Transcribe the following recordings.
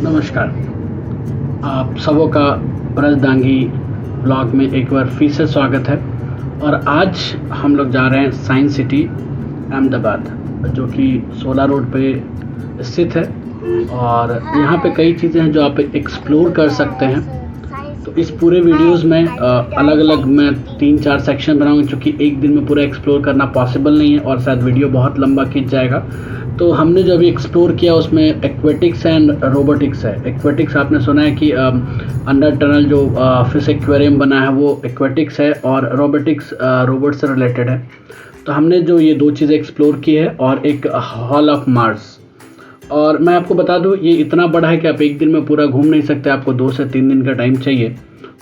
नमस्कार। आप सबों का ब्रजदांगी ब्लॉग में एक बार फिर से स्वागत है। और आज हम लोग जा रहे हैं साइंस सिटी अहमदाबाद, जो कि 16 रोड पे स्थित है। और यहाँ पे कई चीज़ें हैं जो आप एक्सप्लोर कर सकते हैं। तो इस पूरे वीडियोस में अलग अलग मैं 3-4 सेक्शन बनाऊंगा, क्योंकि एक दिन में पूरा एक्सप्लोर करना पॉसिबल नहीं है और शायद वीडियो बहुत लंबा खींच जाएगा। तो हमने जो अभी एक्सप्लोर किया उसमें एक्वेटिक्स एंड रोबोटिक्स है। एक्वेटिक्स आपने सुना है कि अंडर टनल जो फिश एक्वेरियम बना है वो एक्वेटिक्स है, और रोबोटिक्स रोबोट से रिलेटेड है। तो हमने जो ये दो चीज़ें एक्सप्लोर की है, और एक हॉल ऑफ मार्स। और मैं आपको बता दूं, ये इतना बड़ा है कि आप एक दिन में पूरा घूम नहीं सकते, आपको 2 से 3 दिन का टाइम चाहिए।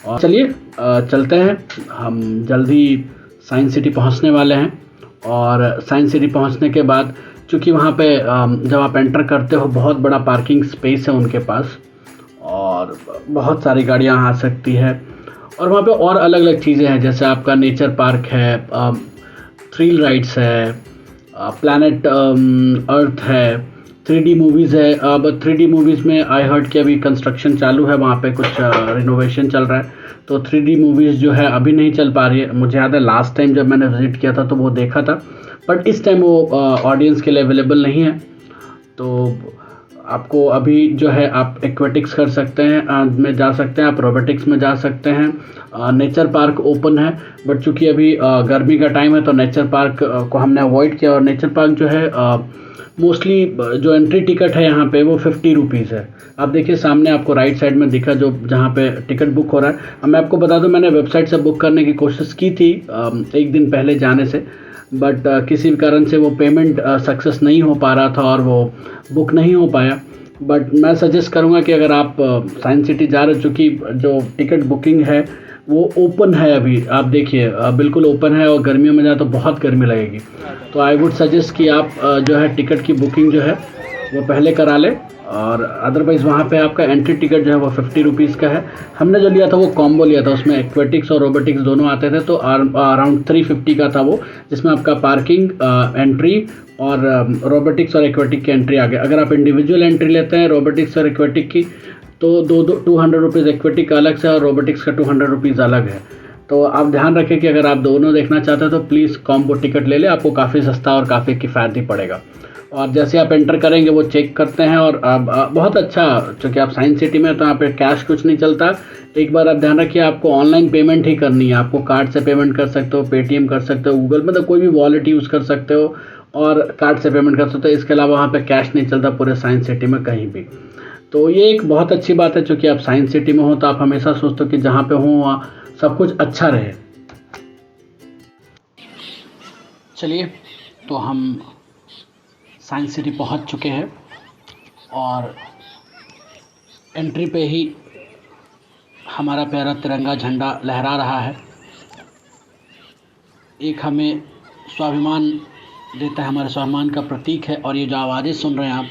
और चलिए चलते हैं। हम जल्दी साइंस सिटी पहुंचने वाले हैं। और साइंस सिटी पहुंचने के बाद, चूँकि वहाँ पे जब आप एंटर करते हो बहुत बड़ा पार्किंग स्पेस है उनके पास, और बहुत सारी गाड़ियाँ आ सकती है। और वहाँ पे और अलग अलग चीज़ें हैं, जैसे आपका नेचर पार्क है, थ्रिल राइड्स है, प्लैनेट अर्थ है, 3D मूवीज़ है। अब 3D मूवीज़ में आई हर्ड कि अभी कंस्ट्रक्शन चालू है, वहाँ पे कुछ रिनोवेशन चल रहा है। तो 3D मूवीज़ जो है अभी नहीं चल पा रही है। मुझे याद है लास्ट टाइम जब मैंने विज़िट किया था तो वो देखा था, बट इस टाइम वो ऑडियंस के लिए अवेलेबल नहीं है। तो आपको अभी जो है आप एक्वेटिक्स कर सकते हैं, में जा सकते हैं, आप रोबोटिक्स में जा सकते हैं। नेचर पार्क ओपन है, बट चूँकि अभी गर्मी का टाइम है तो नेचर पार्क को हमने अवॉइड किया। और नेचर पार्क जो है मोस्टली जो एंट्री टिकट है यहाँ पे वो 50 रुपीज़ है। आप देखिए सामने आपको राइट साइड में दिखा जो जहाँ पे टिकट बुक हो रहा है। अब मैं आपको बता दूं, मैंने वेबसाइट से बुक करने की कोशिश की थी एक दिन पहले जाने से, बट किसी भी कारण से वो पेमेंट सक्सेस नहीं हो पा रहा था और वो बुक नहीं हो पाया। बट मैं सजेस्ट करूँगा कि अगर आप साइंस सिटी जा रहे हो, चूँकि जो टिकट बुकिंग है वो ओपन है अभी, आप देखिए बिल्कुल ओपन है, और गर्मियों में जाए तो बहुत गर्मी लगेगी। तो आई वुड सजेस्ट कि आप जो है टिकट की बुकिंग जो है वो पहले करा लें। और अदरवाइज़ वहाँ पे आपका एंट्री टिकट जो है वो 50 रुपीज़ का है। हमने जो लिया था वो कॉम्बो लिया था, उसमें एक्वेटिक्स और रोबोटिक्स दोनों आते थे, तो अराउंड 350 का था वो, जिसमें आपका पार्किंग, एंट्री और रोबोटिक्स और एक्वेटिक की एंट्री आ गया। अगर आप इंडिविजुअल एंट्री लेते हैं रोबोटिक्स और एक्वेटिक की, तो 200 रुपीज़ एक्वेटिक का अलग से और रोबोटिक्स का 200 रुपीज़ अलग है। तो आप ध्यान रखें कि अगर आप दोनों देखना चाहते हैं तो प्लीज़ कॉम्बो टिकट ले लें, आपको काफ़ी सस्ता और काफ़ी किफ़ायती पड़ेगा। और जैसे आप एंटर करेंगे वो चेक करते हैं, और बहुत अच्छा, क्योंकि आप साइंस सिटी में तो यहाँ पे कैश कुछ नहीं चलता। एक बार आप ध्यान रखिए, आपको ऑनलाइन पेमेंट ही करनी है। आपको कार्ड से पेमेंट कर सकते हो, पेटीएम कर सकते हो, गूगल, मतलब कोई भी वॉलेट यूज़ कर सकते हो, और कार्ड से पेमेंट कर सकते हो। इसके अलावा वहाँ पे कैश नहीं चलता पूरे साइंस सिटी में कहीं भी। तो ये एक बहुत अच्छी बात है, क्योंकि आप साइंस सिटी में हो तो आप हमेशा सोचते हो कि जहाँ पे हो वहाँ सब कुछ अच्छा रहे। चलिए, तो हम साइंस सिटी पहुँच चुके हैं, और एंट्री पे ही हमारा प्यारा तिरंगा झंडा लहरा रहा है। एक हमें स्वाभिमान देता है, हमारे स्वाभिमान का प्रतीक है। और ये जो आवाज़ें सुन रहे हैं आप,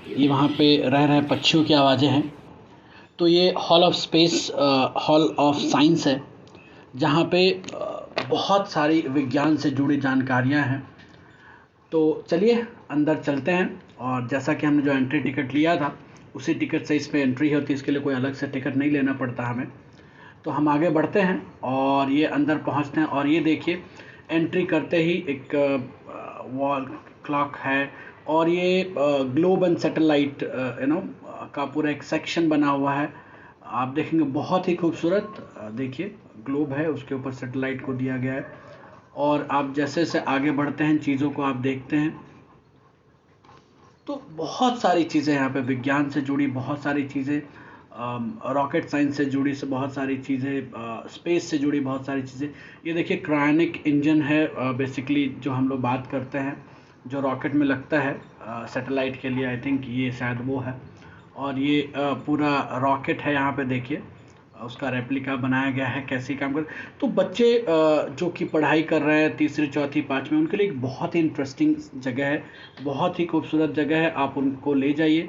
ये वहाँ पे रह रहे पक्षियों की आवाज़ें हैं। तो ये hall of space, hall of science है, जहाँ पे बहुत सारी विज्ञान से जुड़ी जानकारियाँ हैं। तो चलिए अंदर चलते हैं। और जैसा कि हमने जो एंट्री टिकट लिया था उसी टिकट से इसमें एंट्री होती है, इसके लिए कोई अलग से टिकट नहीं लेना पड़ता हमें। तो हम आगे बढ़ते हैं और ये अंदर पहुँचते हैं। और ये देखिए, एंट्री करते ही एक वॉल क्लॉक है, और ये ग्लोब एंड सैटेलाइट का पूरा एक सेक्शन बना हुआ है। आप देखेंगे बहुत ही खूबसूरत, देखिए ग्लोब है, उसके ऊपर सैटेलाइट को दिया गया है। और आप जैसे जैसे आगे बढ़ते हैं चीज़ों को आप देखते हैं, तो बहुत सारी चीज़ें यहाँ पे विज्ञान से जुड़ी, बहुत सारी चीज़ें रॉकेट साइंस से जुड़ी, से बहुत सारी चीज़ें स्पेस से जुड़ी, बहुत सारी चीज़ें। ये देखिए क्रायोनिक इंजन है, बेसिकली जो हम लोग बात करते हैं जो रॉकेट में लगता है सैटेलाइट के लिए, आई थिंक ये शायद वो है। और ये पूरा रॉकेट है, यहाँ पे देखिए उसका रेप्लिका बनाया गया है, कैसे काम कर। तो बच्चे जो कि पढ़ाई कर रहे हैं तीसरी चौथी पाँचवीं, उनके लिए एक बहुत ही इंटरेस्टिंग जगह है, बहुत ही खूबसूरत जगह है, आप उनको ले जाइए।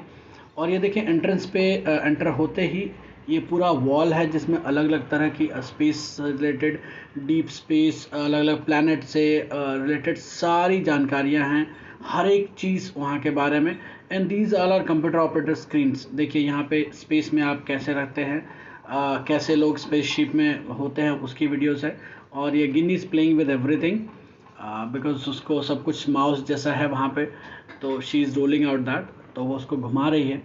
और ये देखिए एंट्रेंस पे एंटर होते ही ये पूरा वॉल है, जिसमें अलग अलग तरह की स्पेस से रिलेटेड, डीप स्पेस, अलग अलग प्लैनेट से रिलेटेड सारी जानकारियां हैं। हर एक चीज़ वहाँ के बारे में and these all are computer operated screens. देखिए यहाँ पे स्पेस में आप कैसे रहते हैं, कैसे लोग स्पेसशिप में होते हैं, उसकी वीडियोस है। और ये Ginny is playing with everything because उसको सब कुछ माउस जैसा है वहाँ पे, तो she is rolling out that, तो वो उसको घुमा रही है।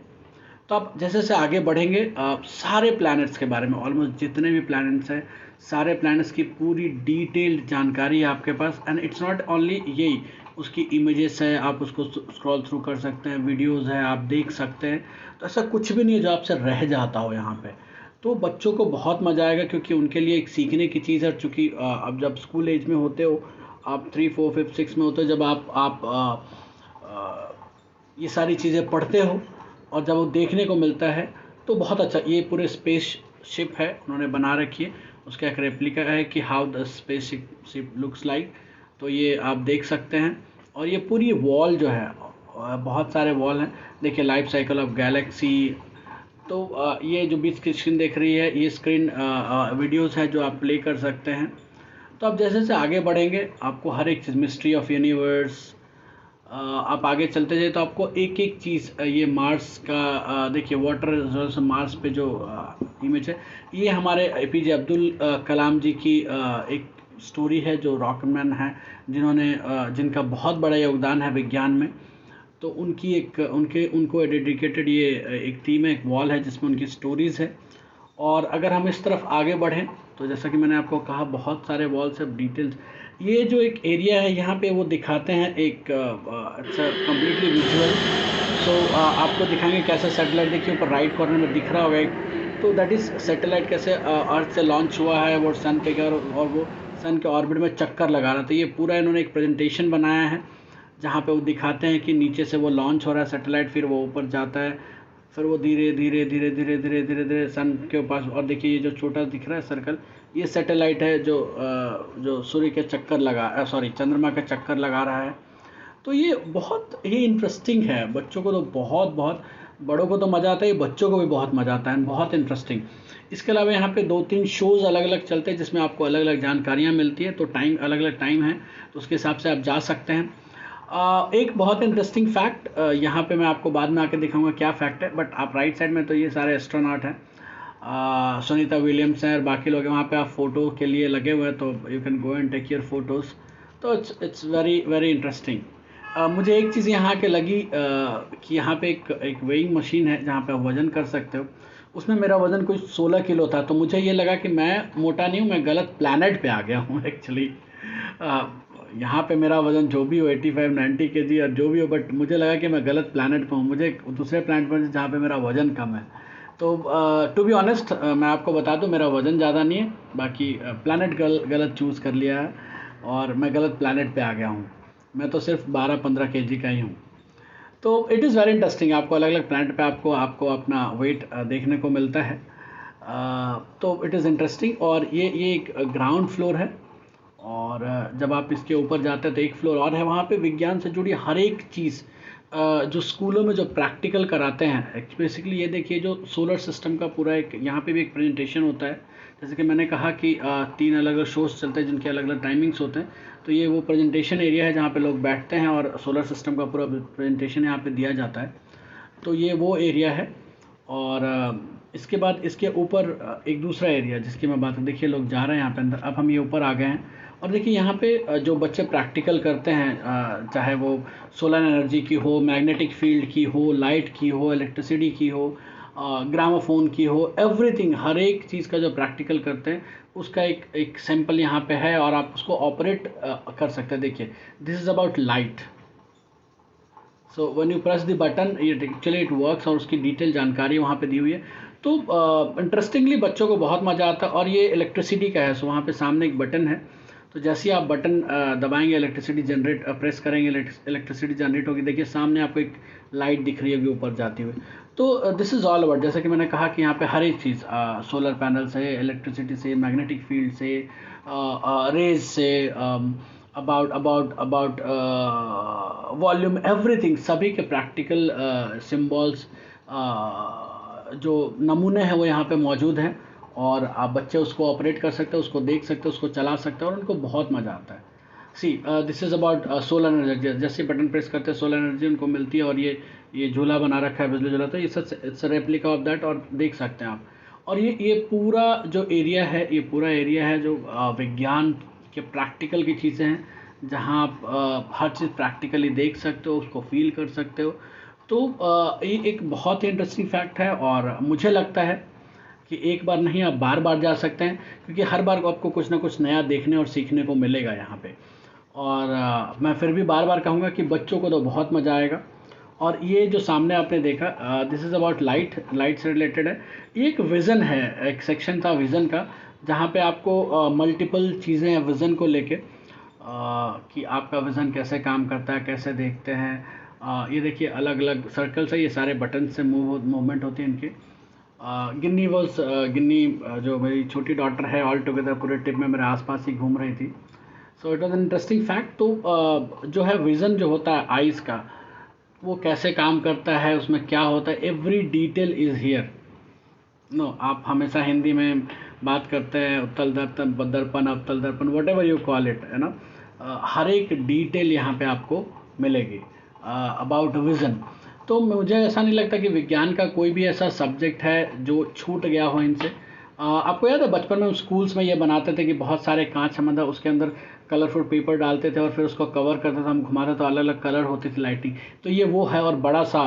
तो आप जैसे जैसे आगे बढ़ेंगे सारे प्लैनेट्स के बारे में, ऑलमोस्ट जितने भी प्लैनेट्स हैं सारे प्लैनेट्स की पूरी डिटेल्ड जानकारी है आपके पास। एंड इट्स नॉट ओनली यही, उसकी इमेजेस है, आप उसको स्क्रॉल थ्रू कर सकते हैं, वीडियोस है आप देख सकते हैं। तो ऐसा कुछ भी नहीं है जो आपसे रह जाता हो यहाँ पे। तो बच्चों को बहुत मज़ा आएगा क्योंकि उनके लिए एक सीखने की चीज़ है। चूँकि अब जब स्कूल एज में होते हो, आप 3, 4, 5, 6 में होते हो, जब आप ये सारी चीज़ें पढ़ते हो और जब वो देखने को मिलता है तो बहुत अच्छा। ये पूरे स्पेस शिप है उन्होंने बना रखी है, उसका एक रेप्लिका है कि how the space ship looks like, तो ये आप देख सकते हैं। और ये पूरी वॉल जो है, बहुत सारे वॉल हैं। देखिए लाइफ साइकिल ऑफ गैलेक्सी। तो ये जो बीच की स्क्रीन देख रही है, ये स्क्रीन वीडियोस है जो आप प्ले कर सकते हैं। तो आप जैसे जैसे आगे बढ़ेंगे आपको हर एक चीज़, मिस्ट्री ऑफ यूनिवर्स, आप आगे चलते जाए तो आपको एक एक चीज़, ये मार्स का देखिए वाटर रिजोर्स मार्स पे जो इमेज है, ये हमारे एपीजे अब्दुल कलाम जी की एक स्टोरी है, जो रॉकमैन है जिन्होंने जिनका बहुत बड़ा योगदान है विज्ञान में। तो उनकी एक उनको डेडिकेटेड ये एक थीम है, एक वॉल है जिसमें उनकी स्टोरीज़ है। और अगर हम इस तरफ आगे बढ़ें तो जैसा कि मैंने आपको कहा बहुत सारे वॉल्स ऑफ डिटेल्स। ये जो एक एरिया है यहाँ पे वो दिखाते हैं एक अच्छा कम्प्लीटली विजुअल। सो आपको दिखाएंगे कैसे सैटेलाइट, देखिए ऊपर राइट कॉर्नर में दिख रहा होगा एक, तो दैट इज़ सैटेलाइट कैसे अर्थ से लॉन्च हुआ है, वो सन पे गया और वो सन के ऑर्बिट में चक्कर लगा रहा था। ये पूरा इन्होंने एक प्रेजेंटेशन बनाया है जहाँ पे वो दिखाते हैं कि नीचे से वो लॉन्च हो रहा है सैटेलाइट, फिर वो ऊपर जाता है, फिर वो धीरे धीरे धीरे धीरे धीरे धीरे धीरे सन के पास। और देखिए ये जो छोटा दिख रहा है सर्कल, ये सैटेलाइट है जो सूर्य के चक्कर लगा, सॉरी चंद्रमा का चक्कर लगा रहा है। तो ये बहुत ही इंटरेस्टिंग है, बच्चों को तो बहुत बहुत, बड़ों को तो मज़ा आता है, बच्चों को भी बहुत मज़ा आता है, बहुत इंटरेस्टिंग। इसके अलावा यहाँ पे 2-3 शोज़ अलग अलग चलते हैं जिसमें आपको अलग अलग जानकारियाँ मिलती है। तो टाइम अलग अलग टाइम है, तो उसके हिसाब से आप जा सकते हैं। एक बहुत इंटरेस्टिंग फैक्ट यहाँ पे मैं आपको बाद में आके दिखाऊंगा क्या फैक्ट है, बट आप राइट साइड में तो ये सारे एस्ट्रोनॉट हैं, सुनीता विलियम्स हैं और बाकी लोग हैं वहाँ पे। आप फ़ोटो के लिए लगे हुए हैं तो you can go and take your photos. तो इट्स वेरी वेरी इंटरेस्टिंग। मुझे एक चीज़ यहाँ के लगी कि यहाँ पे एक वेइंग मशीन है जहाँ पे आप वज़न कर सकते हो। उसमें मेरा वज़न कुछ 16 किलो था, तो मुझे ये लगा कि मैं मोटा नहीं हूँ, मैं गलत प्लैनेट पे आ गया हूँ एक्चुअली। यहाँ पे मेरा वज़न जो भी हो 85-90 केजी और जो भी हो, बट मुझे लगा कि मैं गलत प्लैनेट पे हूँ, मुझे दूसरे प्लैनेट पर जहाँ पे मेरा वज़न कम है। तो टू बी ऑनेस्ट मैं आपको बता दूँ मेरा वज़न ज़्यादा नहीं है, बाकी प्लैनेट गलत चूज़ कर लिया है और मैं गलत प्लैनेट पे आ गया हूँ। मैं तो सिर्फ 12-15 केजी का ही हूँ। तो इट इज़ वेरी इंटरेस्टिंग, आपको अलग अलग प्लैनेट पे आपको अपना वेट देखने को मिलता है। तो इट इज़ इंटरेस्टिंग। और ये एक ग्राउंड फ्लोर है, और जब आप इसके ऊपर जाते हैं तो एक फ्लोर और है, वहाँ पे विज्ञान से जुड़ी हर एक चीज़ जो स्कूलों में जो प्रैक्टिकल कराते हैं। बेसिकली ये देखिए जो सोलर सिस्टम का पूरा एक यहाँ पे भी एक प्रेजेंटेशन होता है। जैसे कि मैंने कहा कि 3 अलग अलग शोज़ चलते हैं जिनके अलग अलग टाइमिंग्स होते हैं। तो ये वो प्रेजेंटेशन एरिया है जहाँ पे लोग बैठते हैं और सोलर सिस्टम का पूरा प्रेजेंटेशन यहाँ पे दिया जाता है। तो ये वो एरिया है। और इसके बाद इसके ऊपर एक दूसरा एरिया जिसकी मैं बात, देखिए लोग जा रहे हैं यहाँ पे अंदर। अब हम ये ऊपर आ गए हैं और देखिए यहाँ पे जो बच्चे प्रैक्टिकल करते हैं, चाहे वो सोलर एनर्जी की हो, मैग्नेटिक फील्ड की हो, लाइट की हो, इलेक्ट्रिसिटी की हो, ग्रामोफोन की हो, एवरीथिंग, हर एक चीज़ का जो प्रैक्टिकल करते हैं उसका एक सैंपल यहाँ पे है और आप उसको ऑपरेट कर सकते हैं। देखिए this is about light. So when you press the button it actually it works, और उसकी डिटेल जानकारी वहाँ पे दी हुई है। तो इंटरेस्टिंगली बच्चों को बहुत मज़ा आता है। और ये इलेक्ट्रिसिटी का है, सो वहाँ पे सामने एक बटन है, तो जैसे ही आप बटन दबाएंगे इलेक्ट्रिसिटी जनरेट, प्रेस करेंगे इलेक्ट्रिसिटी जनरेट होगी। देखिए सामने आपको एक लाइट दिख रही होगी ऊपर जाती हुई। तो दिस इज़ ऑल अबाउट, जैसे कि मैंने कहा कि यहाँ पे हर एक चीज़, सोलर पैनल से, इलेक्ट्रिसिटी से, मैग्नेटिक फील्ड से, रेज से, अबाउट वॉल्यूम, एवरीथिंग, सभी के प्रैक्टिकल सिंबल्स जो नमूने हैं वो यहाँ पे मौजूद हैं। और आप बच्चे उसको ऑपरेट कर सकते हैं, उसको देख सकते हैं, उसको चला सकते हैं और उनको बहुत मज़ा आता है। See this is about solar energy. जैसे बटन प्रेस करते हैं सोलर एनर्जी उनको मिलती है, और ये झूला बना रखा है बिजली झूला, तो ये सच इट्स रेप्लिका ऑफ दैट, और देख सकते हैं आप। और ये पूरा जो एरिया है, ये पूरा एरिया है जो विज्ञान के प्रैक्टिकल की चीज़ें हैं, जहाँ आप हर चीज़ प्रैक्टिकली देख सकते हो, उसको फील कर सकते हो। तो ये एक बहुत ही इंटरेस्टिंग फैक्ट है, और मुझे लगता है कि एक बार नहीं आप बार बार जा सकते हैं, क्योंकि हर बार आपको कुछ ना कुछ नया देखने और सीखने को मिलेगा यहाँ पे। और मैं फिर भी बार बार कहूँगा कि बच्चों को तो बहुत मज़ा आएगा। और ये जो सामने आपने देखा, दिस इज़ अबाउट लाइट से रिलेटेड है। ये एक विज़न है, एक सेक्शन था विज़न का, जहाँ पे आपको मल्टीपल चीज़ें हैं विज़न को लेके, कि आपका विज़न कैसे काम करता है, कैसे देखते हैं। ये देखिए अलग अलग सर्कल्स है, ये सारे बटन से मूवमेंट होती है इनके। गिन्नी जो मेरी छोटी डॉटर है, ऑल टुगेदर पूरे ट्रिप में मेरे आसपास ही घूम रही थी। So it was an interesting fact. तो जो है विज़न जो होता है आइज़ का, वो कैसे काम करता है, उसमें क्या होता है, every detail is here. No, आप हमेशा हिंदी में बात करते हैं उत्तल दर्पण, दर्पण, अवतल दर्पण, what ever you call it, है ना। हर एक डिटेल यहाँ पे आपको मिलेगी अबाउट विज़न। तो मुझे ऐसा नहीं लगता कि विज्ञान का कोई भी ऐसा सब्जेक्ट है जो छूट गया हो इनसे। आपको याद है बचपन में हम स्कूल्स में ये बनाते थे कि बहुत सारे कांच समंदर, उसके अंदर कलरफुल पेपर डालते थे और फिर उसको कवर करते थे, हम घुमाते तो अलग अलग कलर होती थी लाइटिंग। तो ये वो है, और बड़ा सा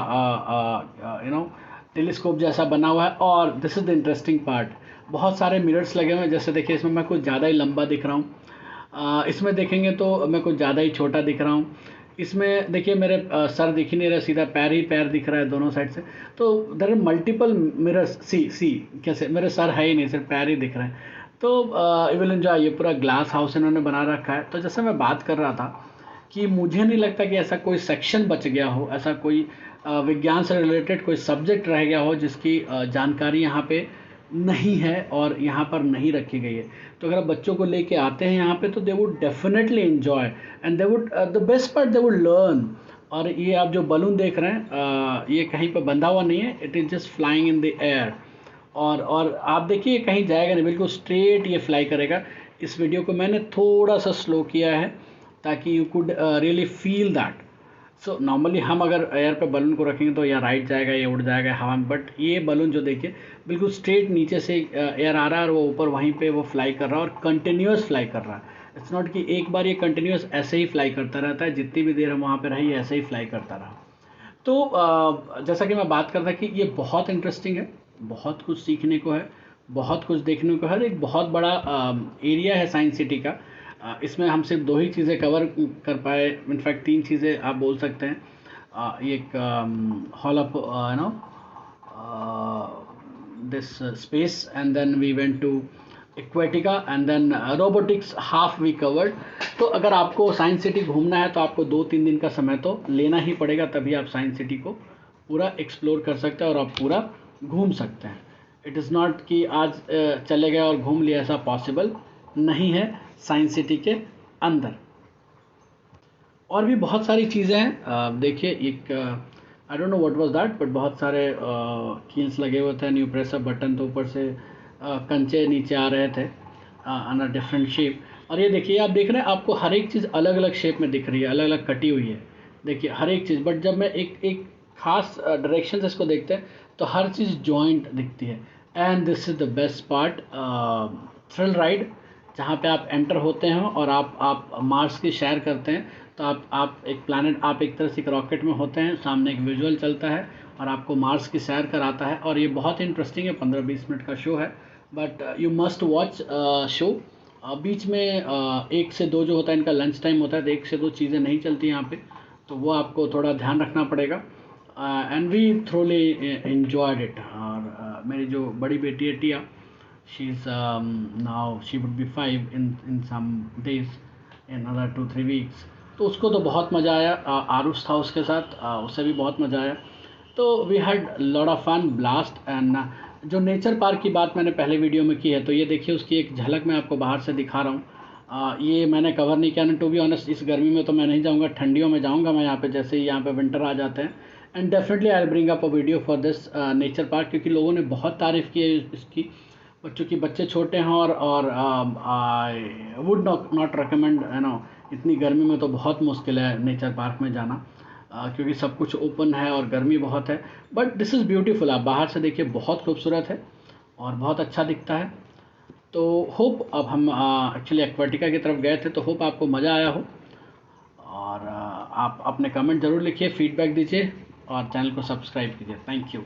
टेलीस्कोप जैसा बना हुआ है। और this is the interesting part, बहुत सारे मिरर्स लगे हुए हैं। जैसे देखिए इसमें मैं कुछ ज़्यादा ही लंबा दिख रहा हूँ, इसमें देखेंगे तो मैं कुछ ज़्यादा ही छोटा दिख रहा हूँ। इसमें देखिए मेरे सर दिख ही नहीं रहा, सीधा पैर ही पैर दिख रहा है दोनों साइड से। तो देयर आर मल्टीपल मिरर्स। सी कैसे, मेरे सर है ही नहीं, सिर्फ पैर ही दिख रहे हैं। तो यू विल एंजॉय। ये पूरा ग्लास हाउस इन्होंने बना रखा है। तो जैसे मैं बात कर रहा था कि मुझे नहीं लगता कि ऐसा कोई सेक्शन बच गया हो, ऐसा कोई विज्ञान से रिलेटेड कोई सब्जेक्ट रह गया हो जिसकी जानकारी यहाँ पे नहीं है और यहाँ पर नहीं रखी गई है। तो अगर आप बच्चों को लेके आते हैं यहाँ पे, तो they would definitely enjoy, and they would the best part, they would learn. और ये आप जो बलून देख रहे हैं, ये कहीं पर बंधा हुआ नहीं है, it is just flying in the air. और आप देखिए कहीं जाएगा नहीं, बिल्कुल स्ट्रेट ये फ्लाई करेगा। इस वीडियो को मैंने थोड़ा सा स्लो किया है ताकि you could really feel that. So normally हम अगर एयर पे बलून को रखेंगे तो या राइट जाएगा या उड़ जाएगा हवा में, बट ये बलून जो देखिए बिल्कुल स्ट्रेट नीचे से एयर आ रहा है और वो ऊपर वहीं पे वो फ्लाई कर रहा है और कंटिन्यूस फ्लाई कर रहा है। इट्स नॉट कि एक बार ये कंटिन्यूस ऐसे ही फ्लाई करता रहता है, जितनी भी देर हम वहाँ पे रहे ऐसे ही फ्लाई करता रहा। तो जैसा कि मैं बात कर रहा कि ये बहुत इंटरेस्टिंग है, बहुत कुछ सीखने को है, बहुत कुछ देखने को है। एक बहुत बड़ा एरिया है साइंस सिटी का। इसमें हम सिर्फ दो ही चीज़ें कवर कर पाए, इनफैक्ट तीन चीज़ें आप बोल सकते हैं। एक hall of no this space, and then we went to Aquatica, and then robotics half we covered. तो अगर आपको साइंस सिटी घूमना है तो आपको 2-3 दिन का समय तो लेना ही पड़ेगा, तभी आप साइंस सिटी को पूरा एक्सप्लोर कर सकते हैं और आप पूरा घूम सकते हैं। इट इज़ नॉट कि आज चले गए और घूम लिया, ऐसा पॉसिबल नहीं है साइंस सिटी के अंदर। और भी बहुत सारी चीज़ें हैं। देखिए एक I don't know what was that, but बहुत सारे कील्स लगे हुए थे, न्यू प्रेस अ बटन, तो ऊपर से कंचे नीचे आ रहे थे ऑन अ डिफरेंट शेप। और ये देखिए आप देख रहे हैं, आपको हर एक चीज़ अलग अलग शेप में दिख रही है, अलग अलग कटी हुई है, देखिए हर एक चीज़। बट जब मैं एक एक खास डायरेक्शन से इसको देखते हैं तो हर चीज़ जॉइंट दिखती है। And this is the best part, thrill ride, जहाँ पे आप एंटर होते हैं और आप मार्स की सैर करते हैं। तो आप एक प्लैनेट, आप एक तरह से एक रॉकेट में होते हैं, सामने एक विजुअल चलता है और आपको मार्स की सैर कराता है। और ये बहुत इंटरेस्टिंग है, 15-20 मिनट का शो है, but you must watch show. बीच में 1 से 2 जो होता है इनका लंच टाइम होता है, तो 1 से 2 चीज़ें नहीं चलती यहाँ पे, तो वो आपको थोड़ा ध्यान रखना पड़ेगा। And we thoroughly enjoyed it. और मेरी जो बड़ी बेटी है टिया, she's now she would be 5 in some days, in another 2-3 weeks। तो उसको तो बहुत मज़ा आया, आरुष था उसके साथ, उससे भी बहुत मज़ा आया। तो we had lot of fun, blast. And जो नेचर पार्क की बात मैंने पहले वीडियो में की है, तो ये देखिए उसकी एक झलक मैं आपको बाहर से दिखा रहा हूँ। ये मैंने कवर नहीं किया, टू बी ऑनेस्ट इस गर्मी में तो मैं नहीं जाऊँगा, ठंडियों में जाऊँगा मैं यहाँ पे, जैसे ही यहाँ पे विंटर आ जाते हैं। And definitely I will bring up a video for this nature park, क्योंकि लोगों ने बहुत तारीफ़ की है इसकी। बच्चों की, बच्चे छोटे हैं और I would not recommend, you know, इतनी गर्मी में तो बहुत मुश्किल है नेचर पार्क में जाना, क्योंकि सब कुछ ओपन है और गर्मी बहुत है। बट दिस इज़ ब्यूटीफुल, आप बाहर से देखिए बहुत खूबसूरत है और बहुत अच्छा दिखता है। तो होप, अब हम एक्चुअली एक्वाटिका की तरफ गए थे, तो होप आपको मज़ा आया हो। और आप अपने कमेंट ज़रूर लिखिए, फीडबैक दीजिए और चैनल को सब्सक्राइब कीजिए। Thank you.